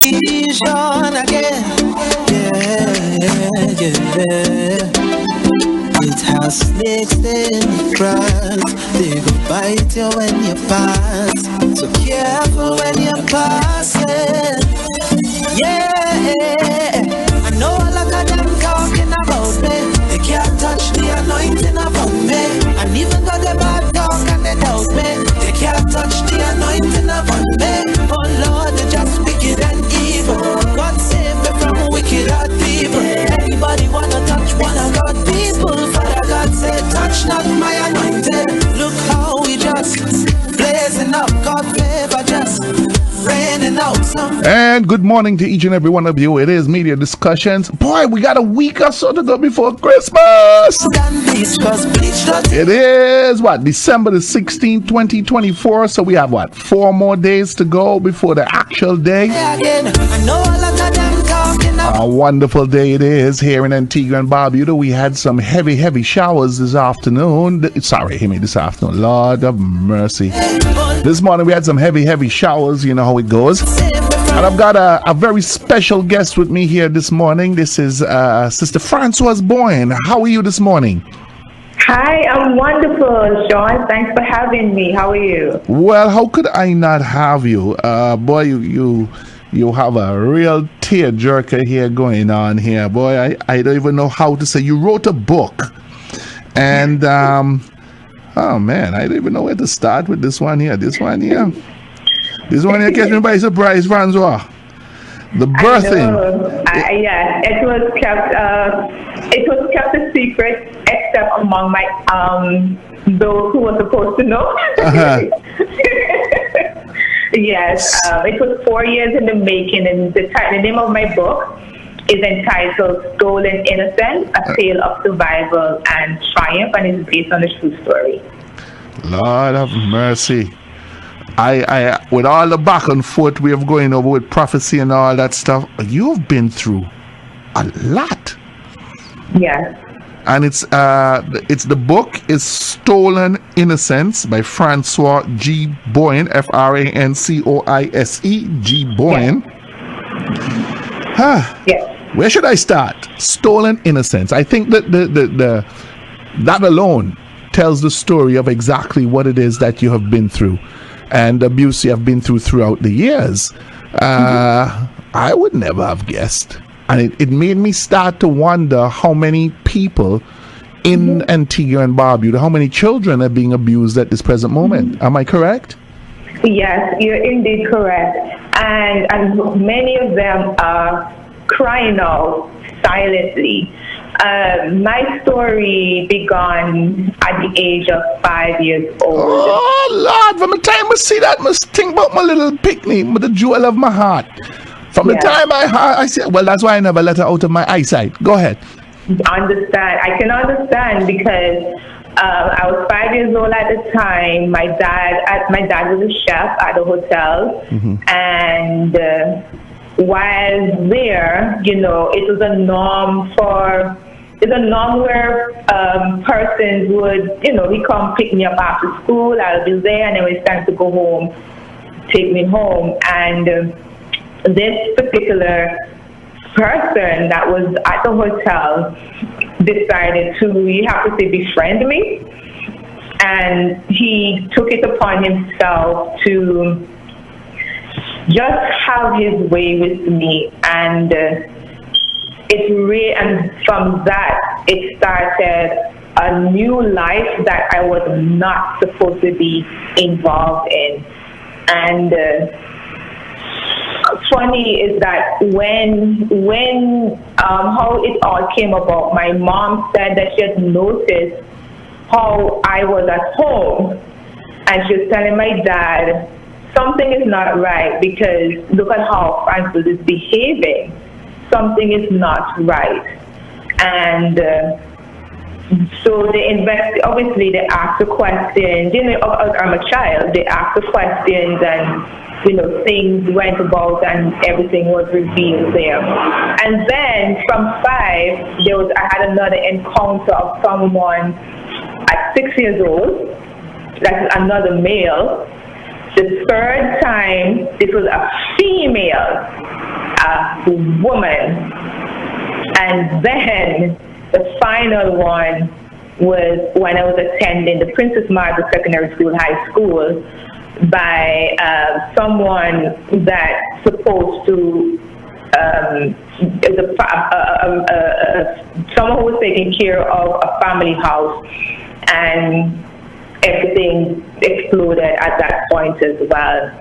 Vision again, yeah. It has snakes in the grass. They go bite you when you pass. So careful when you're passing. Yeah, I know a lot of them talking about me. They can't touch the anointing upon me. And even though they bad talk and they doubt me, they can't touch the anointing upon me. Oh Lord, they just wicked and evil. God save me from wicked hard people. Everybody wanna touch one of God people. Father God said, touch not my anointed. Look how we just blazing up. God favor just raining out. And good morning to each and every one of you. It is Media Discussions. Boy, we got a week or so to go before Christmas. It is what, December the 16th, 2024. So we have what, 4 more days to go before the actual day. A wonderful day it is here in Antigua and Barbuda. We had some heavy showers this afternoon. This afternoon. Lord of mercy. This morning we had some heavy showers. You know how it goes. And I've got a very special guest with me here this morning. This is Sister Françoise Bowen. How are you this morning? Hi, I'm wonderful, Sean. Thanks for having me. How are you? Well, how could I not have you? Boy, you have a real tearjerker here going on here. Boy, I don't even know how to say. You wrote a book. And, oh man, I don't even know where to start with this one here. This one here catch me by surprise, François. The birthing. Yes, it was kept a secret, except among my those who were supposed to know. Uh-huh. Yes, it was 4 years in the making, and the name of my book is entitled "Stolen Innocence: A Tale of Survival and Triumph," and it's based on a true story. Lord have mercy. I with all the back and forth we have going over with prophecy and all that stuff, you've been through a lot. Yes. And it's the book is Stolen Innocence by Françoise G. Bowen, Francoise G. Bowen. Yes. Yes. Where should I start? Stolen Innocence. I think that the that alone tells the story of exactly what it is that you have been through and the abuse you have been through throughout the years. I would never have guessed. And it made me start to wonder how many people in Antigua and Barbuda, how many children are being abused at this present moment. Am I correct? Yes, you're indeed correct. And many of them are crying out silently. My story began at the age of 5 years old. Oh, Lord, from the time I see that, I must think about my little picnic, the jewel of my heart. From the time I see, well, that's why I never let her out of my eyesight. Go ahead. I can understand because I was 5 years old at the time. My dad was a chef at a hotel, and while there, it was a norm where persons would, he come pick me up after school. I'll be there, and then when it's time to go home, take me home. And this particular person that was at the hotel decided to, you have to say, befriend me. And he took it upon himself to just have his way with me. And and from that, it started a new life that I was not supposed to be involved in. And funny is that when how it all came about, my mom said that she had noticed how I was at home, and she was telling my dad something is not right because look at how Francis is behaving. Something is not right. And so obviously they asked the questions. I'm a child. They asked the questions, and things went about, and everything was revealed there. And then from 5, I had another encounter of someone at 6 years old. That's another male. The third time, it was a female. black woman. And then the final one was when I was attending the Princess Margaret Secondary School, high school, by someone that's supposed to, someone who was taking care of a family house, and everything exploded at that point as well.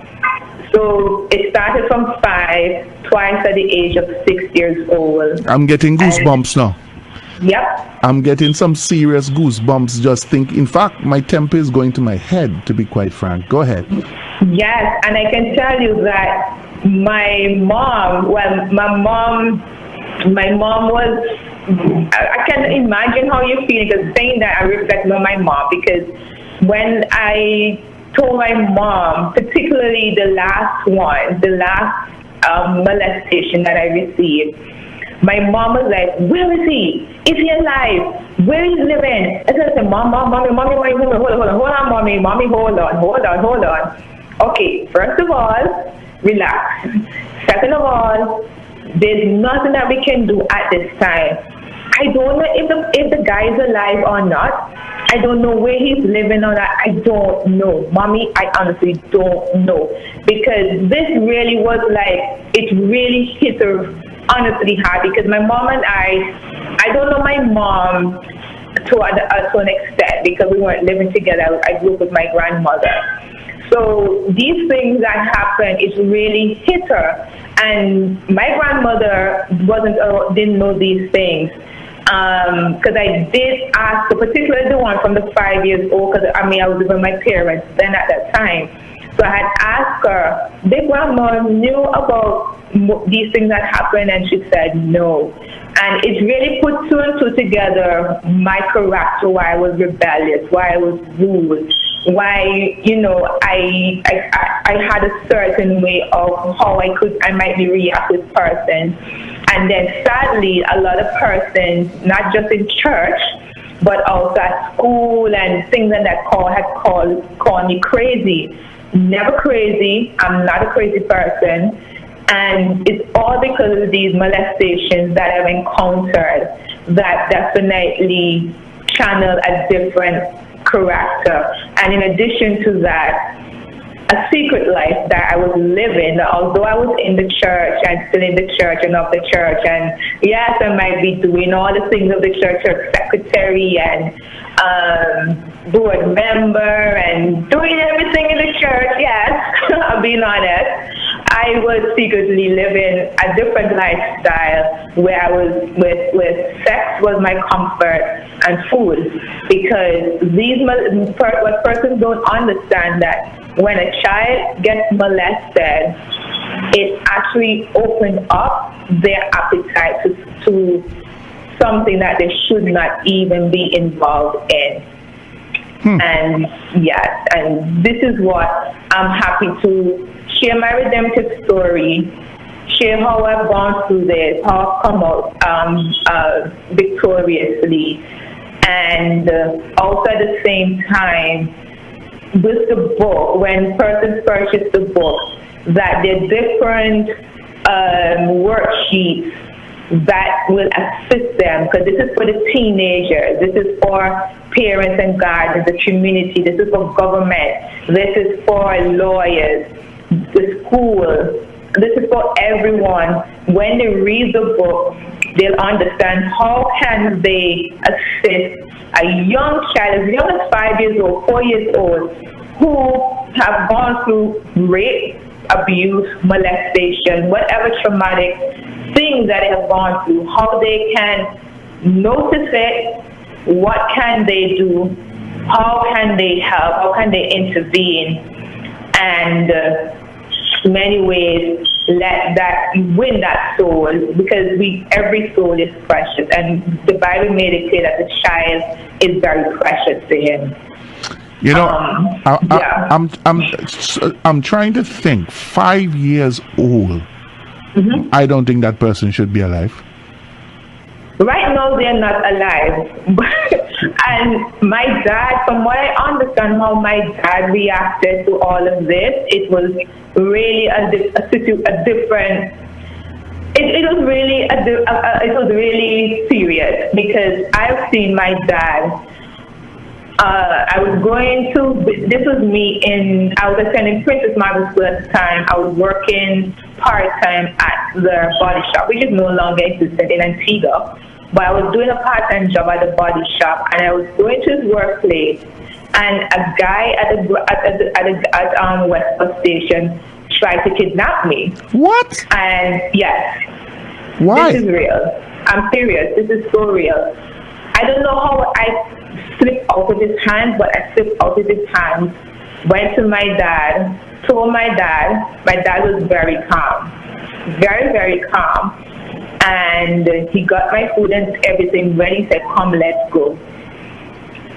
So it started from 5, twice at the age of 6 years old. I'm getting goosebumps now. Yep. I'm getting some serious goosebumps just think. In fact, my temper is going to my head, to be quite frank. Go ahead. Yes, and I can tell you that my mom was, I can imagine how you're feeling, because saying that I reflect on my mom, because when I told my mom, particularly the last molestation that I received, my mom was like, "Where is he? Is he alive? Where is he living?" And so I said, mommy, hold on, mommy, hold on. Okay, first of all, relax. Second of all, there's nothing that we can do at this time. I don't know if the guy is alive or not. I don't know where he's living or not. I don't know. Mommy, I honestly don't know. Because this really was like, it really hit her honestly hard, because my mom and I don't know my mom to an extent, because we weren't living together. I grew up with my grandmother. So these things that happened, it really hit her. And my grandmother didn't know these things. Because I did ask, particularly the one from the 5 years old, because I was living with my parents then at that time. So I had asked her, did grandma knew about these things that happened? And she said no. And it really put 2 and 2 together, my character, why I was rebellious, why I was rude, why, I had a certain way of how I might be react with persons. And then sadly, a lot of persons, not just in church, but also at school and things that had called me crazy. Never crazy. I'm not a crazy person. And it's all because of these molestations that I've encountered that definitely channel a different character. And in addition to that, a secret life that I was living, although I was in the church and still in the church and of the church, and yes, I might be doing all the things of the church, secretary and board member and doing everything in the church, yes, I'm being honest. I was secretly living a different lifestyle where I was with sex was my comfort and food, because what persons don't understand that when a child gets molested, it actually opens up their appetite to something that they should not even be involved in. And yes, and this is what I'm happy to share my redemptive story, share how I've gone through this, how I've come out victoriously, and also at the same time, with the book, when persons purchase the book, that there are different worksheets that will assist them, because this is for the teenagers, this is for parents and guardians, the community, this is for government, this is for lawyers, the school, this is for everyone. When they read the book, they'll understand how can they assist a young child, as young as 5 years old, 4 years old, who have gone through rape, abuse, molestation, whatever traumatic things that they have gone through, how they can notice it, what can they do, how can they help, how can they intervene, and many ways let that win that soul, because every soul is precious, and the Bible made it clear that the child is very precious to him. I'm trying to think. 5 years old. Mm-hmm. I don't think that person should be alive. Right now, they're not alive. And my dad, from what I understand, how my dad reacted to all of this, it was really a different. It it was really serious because I've seen my dad. This was me I was attending Princess Margaret School at the time. I was working part-time at the body shop, which is no longer existent in Antigua. But I was doing a part-time job at the body shop, and I was going to his workplace, and a guy at West Bus Station tried to kidnap me. What? And yes. Why? This is real. I'm serious. This is so real. I don't know how I slipped out of his hands, but I slipped out of his hands, went to my dad, told my dad. My dad was very calm, very, very calm. And he got my food and everything. When he said, come, let's go.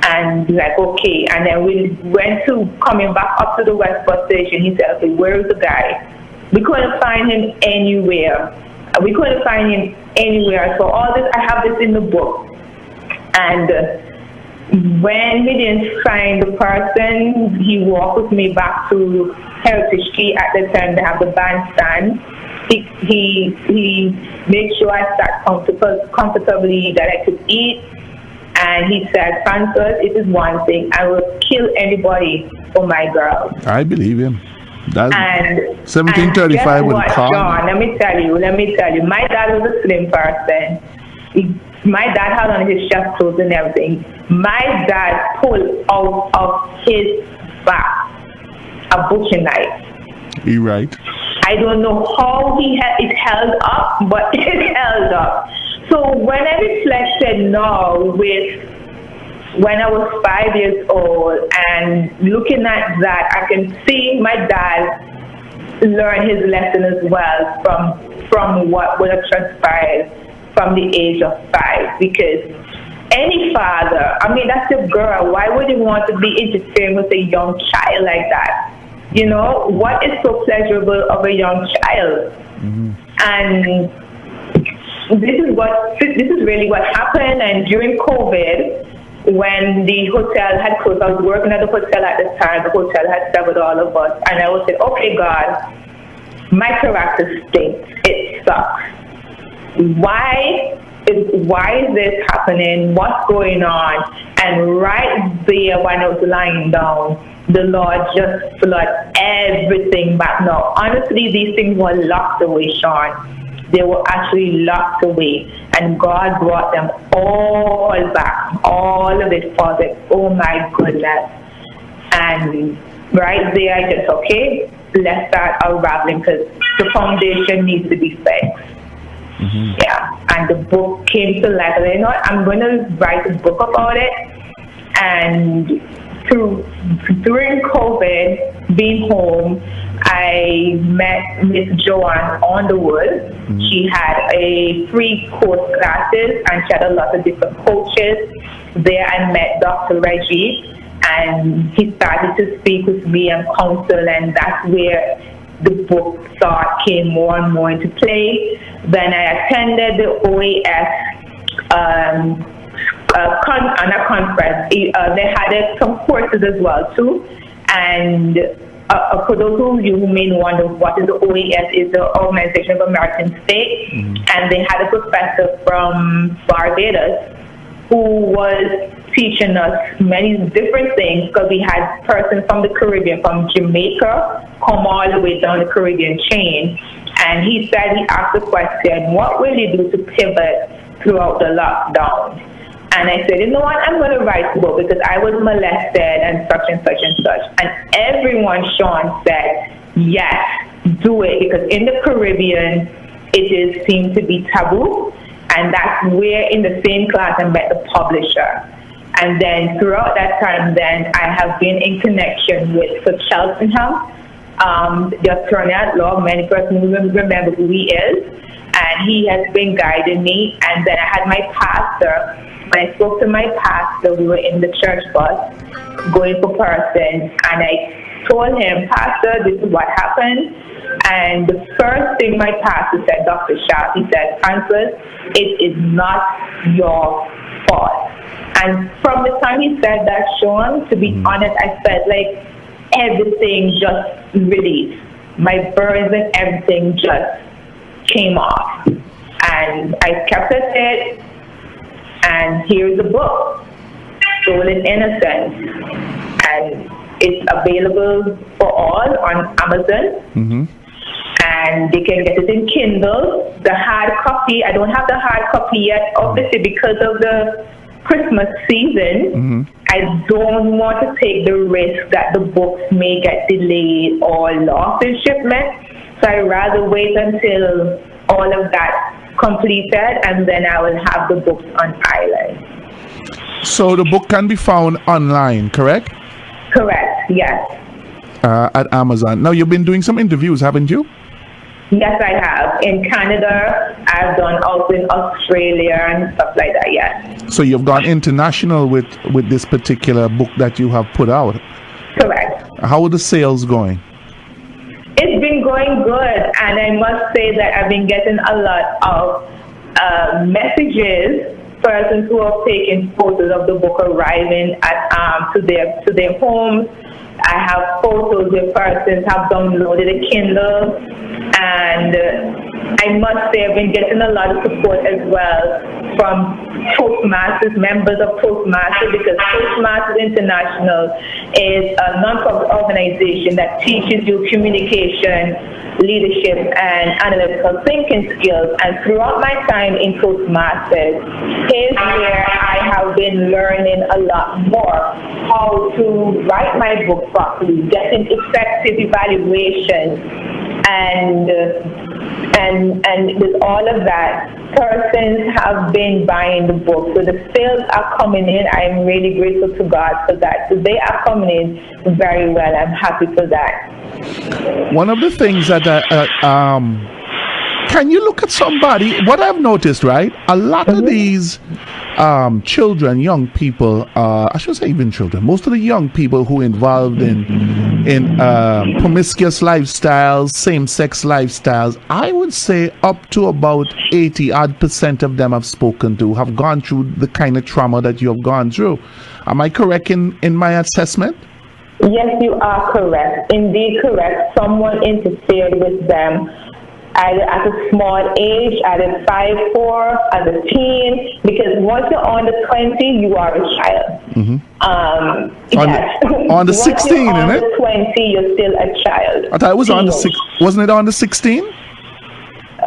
And like, okay. And then we went to coming back up to the West Bus Station. He said, okay, where is the guy? We couldn't find him anywhere. So all this, I have this in the book. And when we didn't find the person, he walked with me back to Heritage Street. At the time, they have the bandstand. He made sure I sat comfortably, that I could eat. And he said, Françoise, it is one thing. I will kill anybody for my girl. I believe him. That's and 1735 would call. John, let me tell you. My dad was a slim person. My dad had on his chest clothes and everything. My dad pulled out of his back a butcher knife. You're right. I don't know how it held up, but it held up. So when I reflected now when I was 5 years old and looking at that, I can see my dad learn his lesson as well from what would have transpired from the age of 5. Because any father, that's a girl, why would you want to be interfering with a young child like that? You know, what is so pleasurable of a young child? Mm-hmm. And this is really what happened. And during COVID, when the hotel had closed, I was working at the hotel at the time. The hotel had severed all of us, and I would say, okay, God, my character stinks. It sucks. Why is this happening? What's going on? And right there, when I was lying down, the Lord just flooded everything back. Now, honestly, these things were locked away, Sean. They were actually locked away, and God brought them all back, all of it for them. Oh my goodness. And right there, I just, okay, let's start unraveling, because the foundation needs to be fixed. Mm-hmm. Yeah, and the book came to life. And you know what? I'm going to write a book about it. And during COVID, being home, I met Miss Joanne on the Wood. Mm-hmm. She had a free course classes, and she had a lot of different coaches. There I met Dr. Reggie, and he started to speak with me and counsel, and that's where the book thought came more and more into play. Then I attended the OAS conference. They had some courses as well too. And for those of you who may wonder what is the OAS, is the Organization of American States. Mm-hmm. And they had a professor from Barbados who was teaching us many different things, because we had persons from the Caribbean, from Jamaica, come all the way down the Caribbean chain. And he asked the question, what will you do to pivot throughout the lockdown? And I said, you know what, I'm going to write a book, because I was molested and such and such and such. And everyone, Sean, said, yes, do it, because in the Caribbean, it seemed to be taboo. And that's where in the same class I met the publisher. And then throughout that time, then I have been in connection with Sir Cheltenham, the attorney at law. Many persons remember who he is. And he has been guiding me. And then I had my pastor. When I spoke to my pastor, we were in the church bus going for persons. And I told him, Pastor, this is what happened. And the first thing my pastor said, Dr. Sharp, he said, Françoise, it is not your fault. And from the time he said that, Sean, to be honest, I felt like everything just released. My burns and everything just came off. And I kept it, and here's the book, Stolen Innocence. And it's available for all on Amazon. And they can get it in Kindle. The hard copy, I don't have the hard copy yet, obviously, because of the Christmas season. I don't want to take the risk that the books may get delayed or lost in shipment. So I'd rather wait until all of that completed, and then I will have the books on island. So the book can be found online, correct? Correct, yes. At Amazon. Now, you've been doing some interviews, haven't you? Yes, I have. In Canada, I've done also in Australia and stuff like that, yes. So you've gone international with this particular book that you have put out. Correct. How are the sales going? It's been going good, and I must say that I've been getting a lot of messages, persons who have taken photos of the book arriving at to their homes. I have photos where persons have downloaded a Kindle, and I must say I've been getting a lot of support as well from Toastmasters, members of Toastmasters, because Toastmasters International is a non-profit organization that teaches you communication, leadership, and analytical thinking skills. And throughout my time in Toastmasters, here's where I have been learning a lot more how to write my book properly, getting effective evaluation, and with all of that, persons have been buying the book. So the sales are coming in. I'm really grateful to God for that. So they are coming in very well. I'm happy for that. One of the things that can you look at somebody? What I've noticed, right? A lot of these children, young people, I should say even children, most of the young people who are involved in promiscuous lifestyles, same-sex lifestyles, I would say up to about 80% of them have spoken to, have gone through the kind of trauma that you have gone through. Am I correct in my assessment? Yes, you are correct. Indeed correct. Someone interfered with them either at a small age, either 5'4", as a teen, because once you're on the 20, you are a child. On the 16, isn't it? On the 20, you're still a child. I thought it was on the 6. Wasn't it on the 16?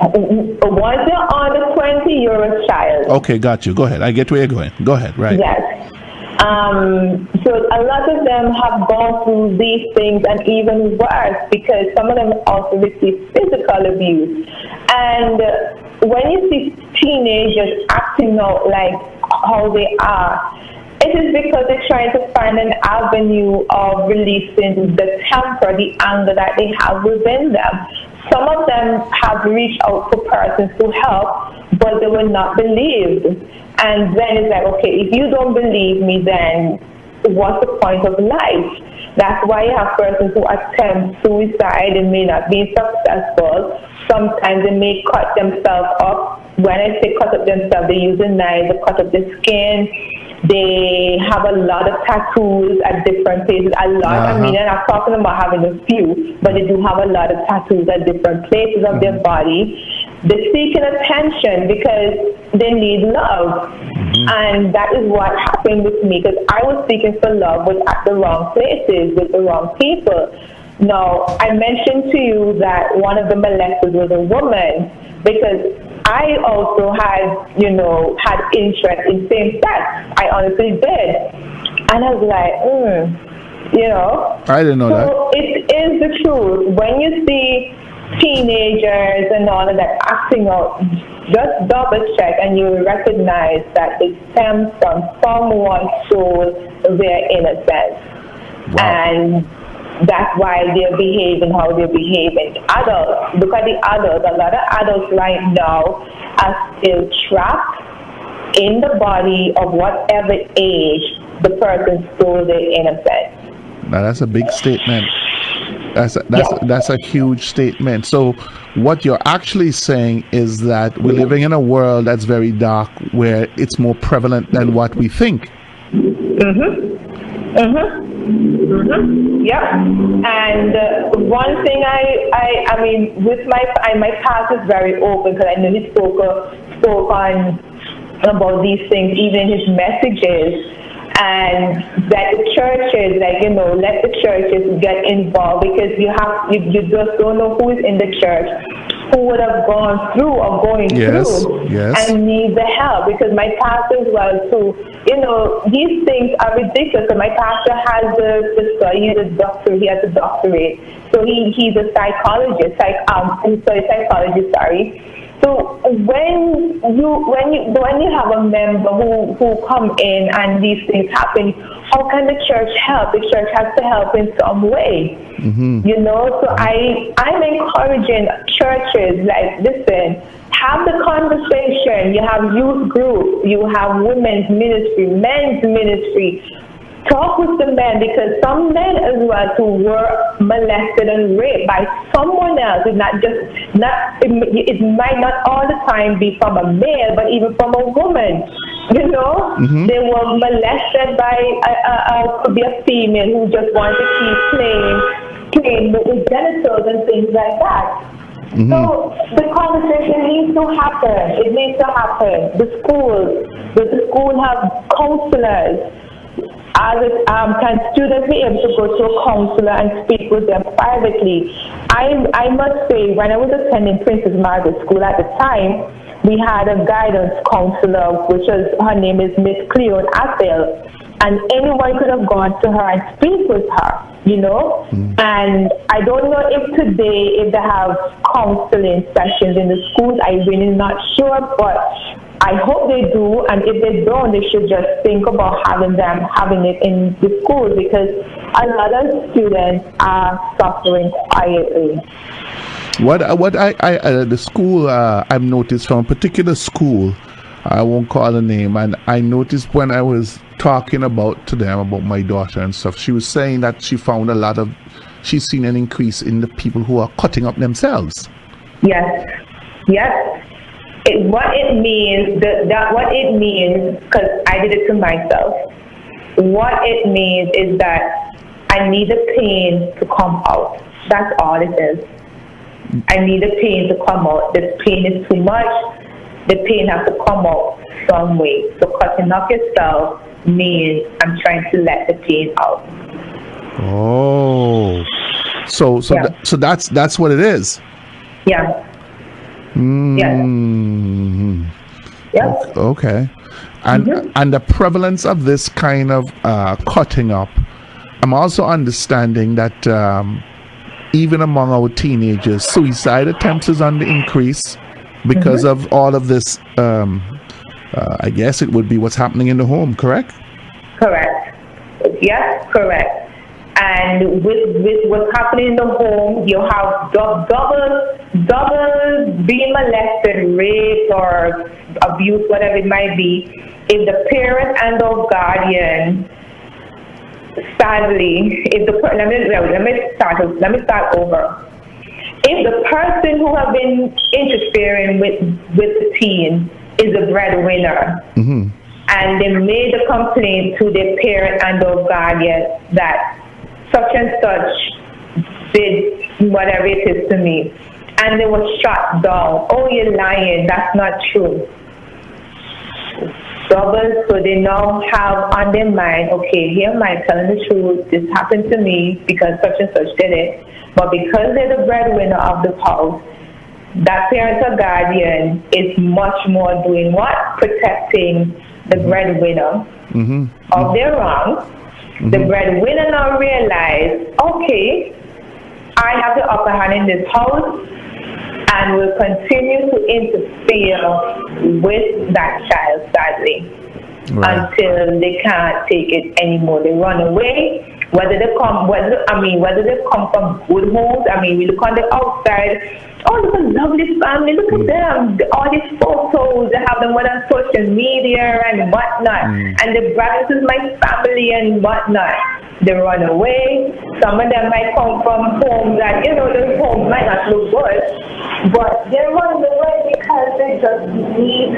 Once you're on the 20, you're a child. Okay, got you. Go ahead. I get where you're going. Go ahead. Right. Yes. So a lot of them have gone through these things, and even worse, because some of them also receive physical abuse. And when you see teenagers acting out like how they are, it is because they're trying to find an avenue of releasing the temper, the anger that they have within them. Some of them have reached out to persons to help, but they were not believed. And then it's like, okay, if you don't believe me, then what's the point of life? That's why you have persons who attempt suicide and may not be successful. Sometimes they may cut themselves up. When I say cut up themselves, they use a knife to cut up the skin. They have a lot of tattoos at different places. A lot, I mean, I'm not talking about having a few, but they do have a lot of tattoos at different places of their body. They're seeking attention because they need love. And that is what happened with me, because I was seeking for love, but at the wrong places, with the wrong people. Now, I mentioned to you that one of the molesters was a woman, because I also had, had interest in same sex. I honestly did. And I was like, I didn't know that. So it is the truth. When you see teenagers and all of that acting out, just double check and you recognize that it stems from someone stole their innocence. Wow. And that's why they're behaving how they're behaving. Adults, look at the adults. A lot of adults right now are still trapped in the body of whatever age the person stole their innocence. Now that's a big statement. That's a huge statement. So what you're actually saying is that we're living in a world that's very dark, where it's more prevalent than what we think. Yep. And one thing I mean, with my past is very open because I know he spoke on about these things, even his messages, and that the churches, like, let the churches get involved, because you just don't know who is in the church who would have gone through or going through and need the help, because my pastor as well too, these things are ridiculous. So my pastor has the study, the doctorate, he has a doctorate, so he's a psychologist, psychologist, sorry. So when you have a member who come in and these things happen, how can the church help? The church has to help in some way. So I'm encouraging churches, like, listen, have the conversation. You have youth groups, you have women's ministry, men's ministry. Talk with the men, because some men as well who were molested and raped by someone else. It might not all the time be from a male, but even from a woman. They were molested by could be a female who just wanted to keep playing with genitals and things like that. So the conversation needs to happen. It needs to happen. The school have counselors. Can students be able to go to a counselor and speak with them privately? I must say, when I was attending Princess Margaret School at the time, we had a guidance counselor, her name is Miss Cleon Athel, and anyone could have gone to her and speak with her, And I don't know if today, if they have counseling sessions in the schools, I'm really not sure, but I hope they do, and if they don't, they should just think about having it in the schools, because a lot of students are suffering quietly. The school I've noticed from a particular school, I won't call the name, and I noticed when I was talking to them about my daughter and stuff, she was saying that she found she's seen an increase in the people who are cutting up themselves. Yes. What it means, because I did it to myself, what it means is that I need the pain to come out. That's all it is. I need the pain to come out. The pain is too much. The pain has to come out some way. So cutting up yourself means I'm trying to let the pain out. Oh. So that's what it is. Yeah. Okay. And the prevalence of this kind of cutting up, I'm also understanding that even among our teenagers, suicide attempts is on the increase because of all of this. I guess it would be what's happening in the home, correct? Correct. Yes, correct. And with what's happening in the home, you have double being molested, raped, or abuse, whatever it might be. If the parent and or guardian, sadly, let me start over. If the person who have been interfering with the teen is a breadwinner, and they made a complaint to their parent and or guardian that such and such did whatever it is to me, and they were shot down. Oh, you're lying. That's not true. Double, so they now have on their mind, okay, here am I telling the truth. This happened to me because such and such did it. But because they're the breadwinner of the house, that parent or guardian is much more doing what? Protecting the breadwinner of their wrongs. The breadwinner now realize, okay, I have the upper hand in this house and will continue to interfere with that child, sadly, until they can't take it anymore. They run away. Whether they come from good homes. I mean, we look on the outside. Oh, look at lovely family. Look at them. All these photos. They have them on social media and whatnot. And the brothers is my family and whatnot. They run away. Some of them might come from homes that, those homes might not look good, but they run away because they just need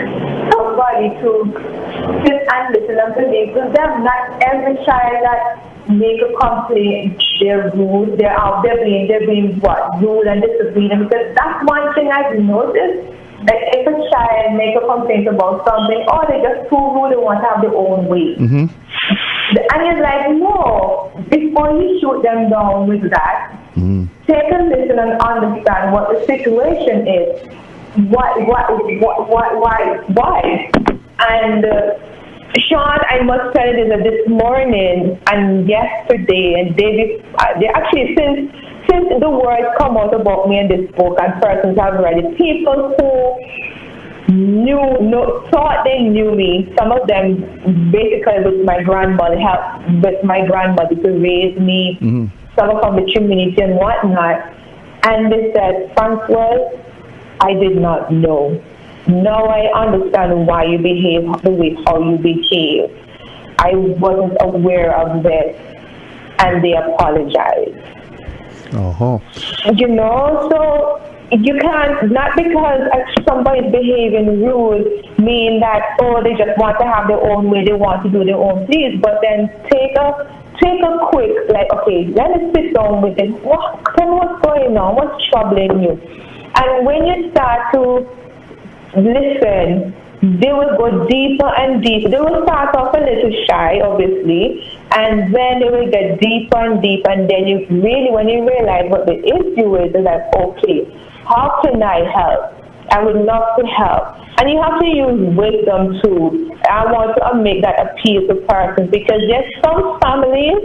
somebody to sit and listen and believe. Because not every child that make a complaint, they're rude, they're being what, rude and disobedient. Because that's one thing I've noticed. That if a child make a complaint about something, or they just too rude, they want to have their own way. Mm-hmm. And it's like, no, before you shoot them down with that, take a listen and understand what the situation is. Why? And Sean, I must tell you that this morning and yesterday and day before, actually since the words come out about me in this book and persons have read it, people who thought they knew me, some of them basically with my grandmother, helped with my grandmother to raise me, some from the community and whatnot, and they said, Françoise, I did not know. Now I understand why you behave the way how you behave. I wasn't aware of this, and they apologized. Uh-huh. You know, so you can't, not because somebody's behaving rude, mean that, oh, they just want to have their own way, they want to do their own things, but then take a quick, like, okay, let us sit down with them. Tell me what's going on, what's troubling you? And when you start to listen, they will go deeper and deeper. They will start off a little shy, obviously, and then they will get deeper and deeper, and then you really, when you realize what the issue is, it's like, okay, how can I help? I would love to help. And you have to use wisdom too. I want to make that appeal to persons, because there's some families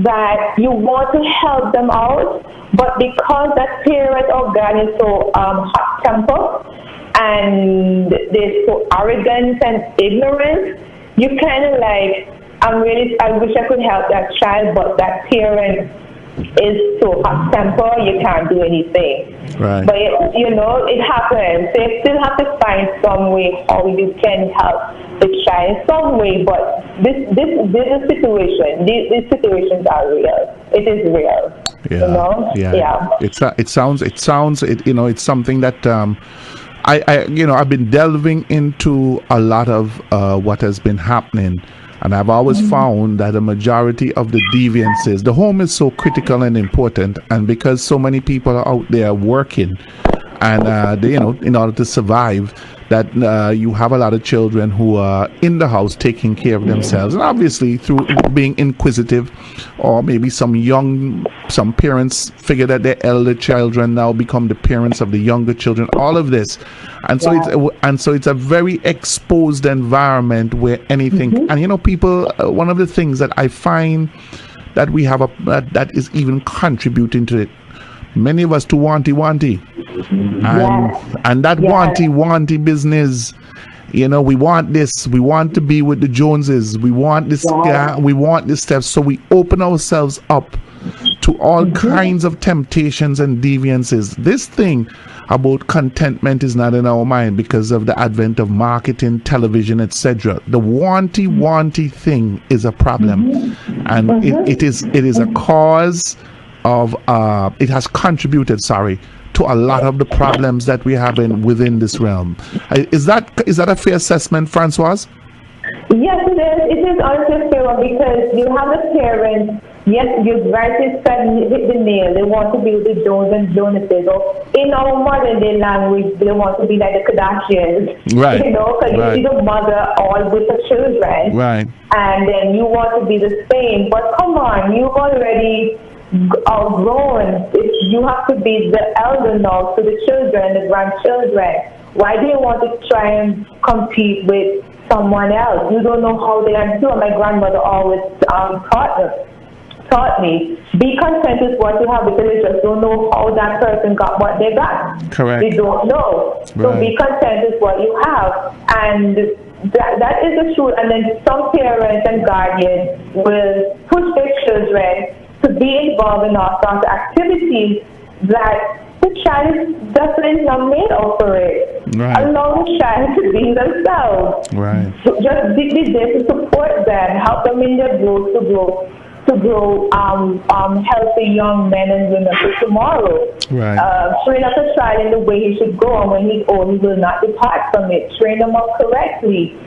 that you want to help them out, but because that parent or guardian is so hot-tempered, and they're so arrogant and ignorant, you kind of like, I wish I could help that child, but that parent is so hot-tempered, you can't do anything. Right. But, it happens. So you still have to find some way how you can help the child in some way, but this is a situation. These situations are real. It is real. Yeah. Yeah. It sounds. It's something that I've been delving into a lot of what has been happening, and I've always found that a majority of the deviances, the home is so critical and important, and because so many people are out there working, and they, in order to survive, that you have a lot of children who are in the house taking care of themselves, and obviously through being inquisitive, or maybe some parents figure that their elder children now become the parents of the younger children, all of this, and so it's a very exposed environment where anything, and people, one of the things that I find that we have that is even contributing to it, many of us to wanty, and that wanty business, we want this, we want to be with the Joneses, we want this, we want this stuff, so we open ourselves up to all kinds of temptations and deviances. This thing about contentment is not in our mind because of the advent of marketing, television, etc. The wanty thing is a problem, and it is a cause of it has contributed, to a lot of the problems that we have within this realm. Is that a fair assessment, Françoise? Yes, it is. It is also fair, because you have the parents. Yes, you rightly said, hit the nail. They want to be with the Jones and Jonases. Or in our modern day language, they want to be like the Kardashians. Right. Because you see the mother all with the children. Right. And then you want to be the same. But come on, you've already outgrown. You have to be the elder now to the children, the grandchildren. Why do you want to try and compete with someone else? You don't know how they are doing. My grandmother always taught me, be content with what you have, because you just don't know how that person got what they got. Correct. They don't know. Right. So be content with what you have. And that is the truth. And then some parents and guardians will push their children to be involved in all sorts of activities that the child is definitely not made up for it. Right. Allow the child to be themselves. Right. So just be there to support them, help them in their growth to grow healthy young men and women for tomorrow. Right. Train up a child in the way he should go, and when he's old, he will not depart from it. Train them up correctly.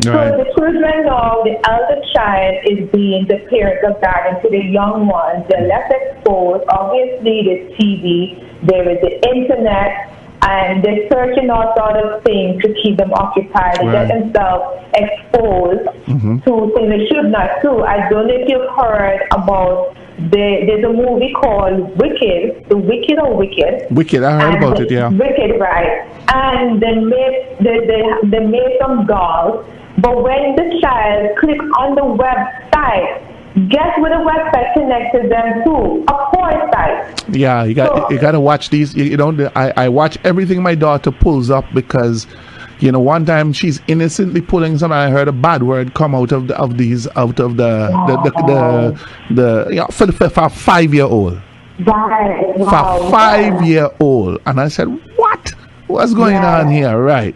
So the children now, the elder child is being the parents of that, and to the young ones, they're less exposed. Obviously, there's TV, there is the internet, and they're searching all sort of things to keep them occupied and get themselves exposed to things they should not do. I don't know if you've heard about there's a movie called Wicked, The Wicked or Wicked? Wicked, I heard about it, yeah. Wicked, right. And they made some dolls, but when the child clicks on the website, guess what the website connected them to? A porn site. Yeah, you got to watch these. You know, I watch everything my daughter pulls up because, you know, one time she's innocently pulling something. I heard a bad word come out of the you know, for a 5-year-old. Right. For a 5-year-old, and I said, what's going on here? Right.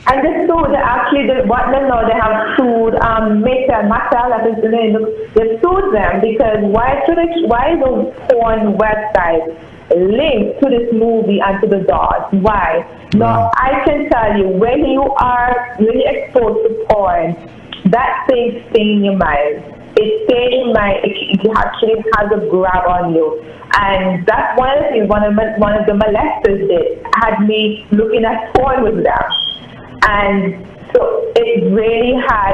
And they sued, actually, what they know, they have sued Mattel, that is the name, they sued them because why is the porn website linked to this movie and to the dolls? Why? Now, I can tell you, when you are really exposed to porn, that thing stays in your mind. It stays in your mind. It actually has a grab on you. And that's one of the things one of the molesters did, had me looking at porn with them. And so it really had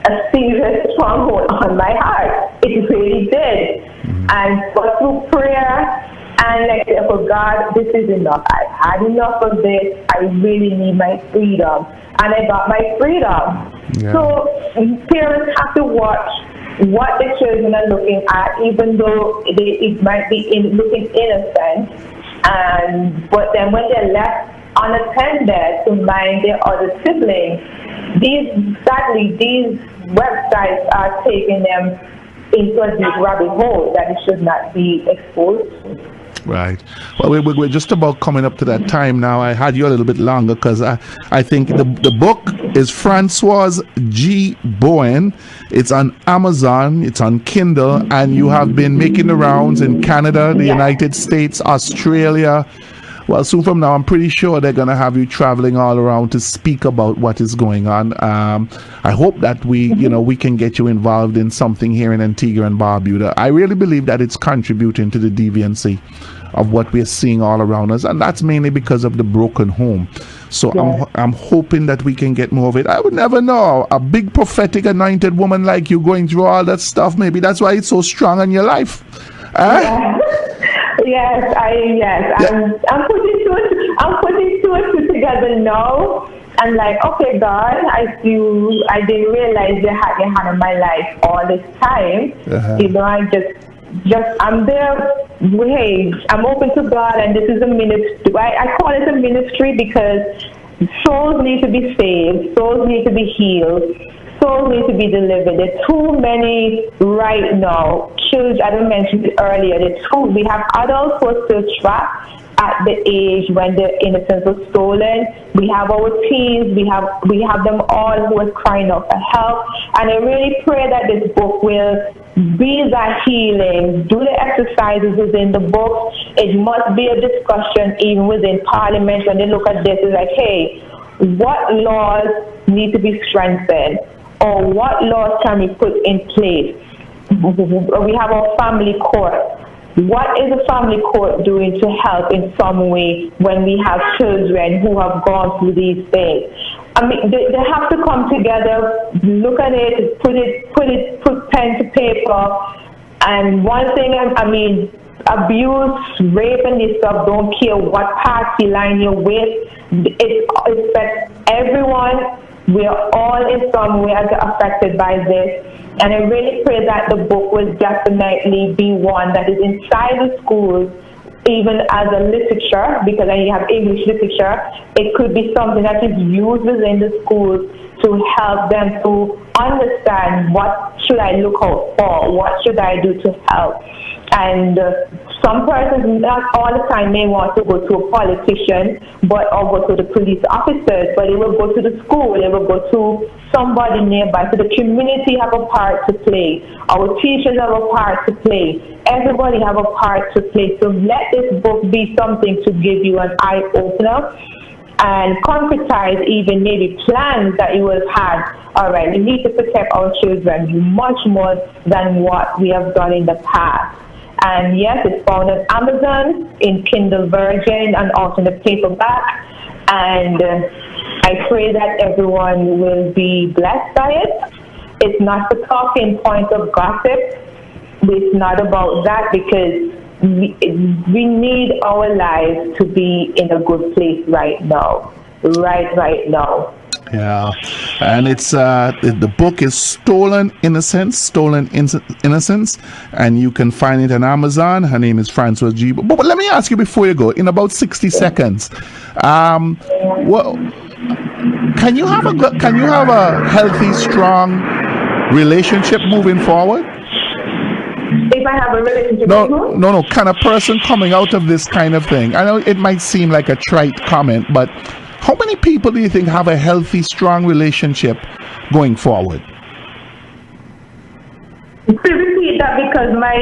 a serious stronghold on my heart. It really did. And but through prayer and like, for God, this is enough. I've had enough of this. I really need my freedom. And I got my freedom. Yeah. So parents have to watch what the children are looking at, even though it might be looking innocent. But then when they're left unattended to mind their other siblings, these websites are taking them into a deep rabbit hole that it should not be exposed to. Right. Well, we're just about coming up to that time now. I had you a little bit longer because I think the book is Françoise G. Bowen. It's on Amazon. It's on Kindle. And you have been making the rounds in Canada, the United States, Australia. Well, soon from now, I'm pretty sure they're going to have you traveling all around to speak about what is going on. I hope that we can get you involved in something here in Antigua and Barbuda. I really believe that it's contributing to the deviancy of what we're seeing all around us, and that's mainly because of the broken home. So I'm hoping that we can get more of it. I would never know. A big prophetic anointed woman like you going through all that stuff, maybe that's why it's so strong in your life. Yes, I'm putting two and two together now. I'm like, okay, God, I didn't realize you had your hand on my life all this time. You know, I'm there. Hey, I'm open to God, and this is a ministry. I call it a ministry because souls need to be saved, souls need to be healed, souls need to be delivered. There are too many right now. Children, I didn't mention it earlier. We have adults who are still trapped at the age when their innocence was stolen. We have our teens. We have them all who are crying out for help. And I really pray that this book will be that healing. Do the exercises within the book. It must be a discussion even within Parliament when they look at this. It's like, hey, what laws need to be strengthened? Or what laws can we put in place? We have our family court. What is the family court doing to help in some way when we have children who have gone through these things? I mean, they have to come together, look at it, put pen to paper. And one thing, I mean, abuse, rape, and this stuff, don't care what party line you're with. It affects everyone. We are all in some way affected by this. And I really pray that the book will definitely be one that is inside the schools, even as a literature, because you have English literature. It could be something that is used within the schools to help them to understand what should I look out for, what should I do to help. And some persons, not all the time, may want to go to a politician or go to the police officers, but they will go to the school, they will go to somebody nearby. So the community have a part to play. Our teachers have a part to play. Everybody have a part to play. So let this book be something to give you an eye-opener and concretize even maybe plans that you have had. All right, we need to protect our children much more than what we have done in the past. And yes, it's found on Amazon in Kindle Virgin and also in the paperback. And I pray that everyone will be blessed by it. It's not the talking point of gossip. It's not about that, because we need our lives to be in a good place right now. Right now. Yeah, and it's the book is Stolen Innocence, Innocence, and you can find it on Amazon. Her name is Françoise G. But let me ask you before you go, in about 60 seconds, well, can you have a healthy, strong relationship moving forward? If I have a relationship, no, kind of person coming out of this kind of thing. I know it might seem like a trite comment, but how many people do you think have a healthy, strong relationship going forward? To repeat that, because my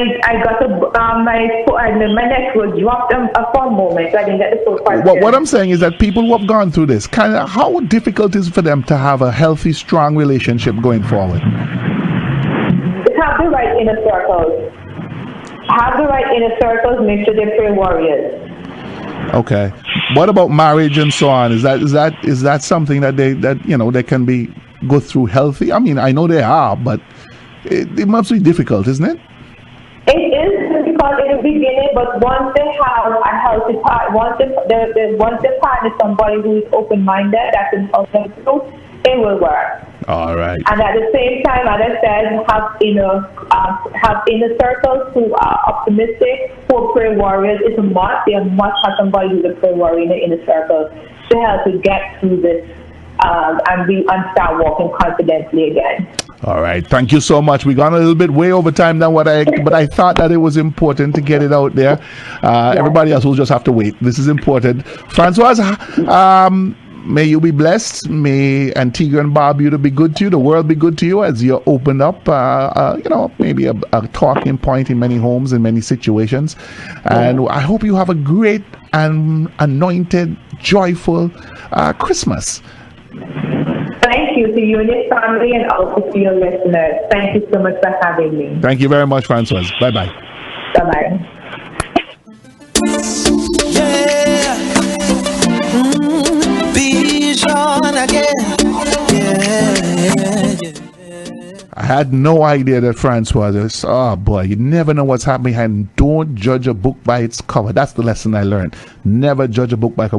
network dropped for a moment, so I didn't get the full part. What I'm saying is that people who have gone through this, how difficult is it for them to have a healthy, strong relationship going forward? Have the right inner circles. Make sure they're prayer warriors. Okay. What about marriage and so on? Is that something that they can go through healthy? I mean, I know they are, but it must be difficult, isn't it? It is difficult in the beginning, but once they have a healthy part, once they partner somebody who is open-minded, that can help them through, it will work. All right. And at the same time, as I said, have inner circles who are optimistic, who are prayer warriors. It's a must. They must have somebody who's a prayer warrior in the inner circle to help to get through this and start walking confidently again. All right. Thank you so much. We gone a little bit way over time than but I thought that it was important to get it out there. Everybody else will just have to wait. This is important. Françoise, may you be blessed. May Antigua and Barbuda be good to you. The world be good to you as you open up, maybe a talking point in many homes, in many situations. And I hope you have a great and anointed, joyful Christmas. Thank you to you and your family, and also to your listeners. Thank you so much for having me. Thank you very much, Françoise. Bye-bye. Bye-bye. I had no idea that Françoise, oh boy, you never know what's happening behind. Don't judge a book by its cover. That's the lesson I learned. Never judge a book by cover.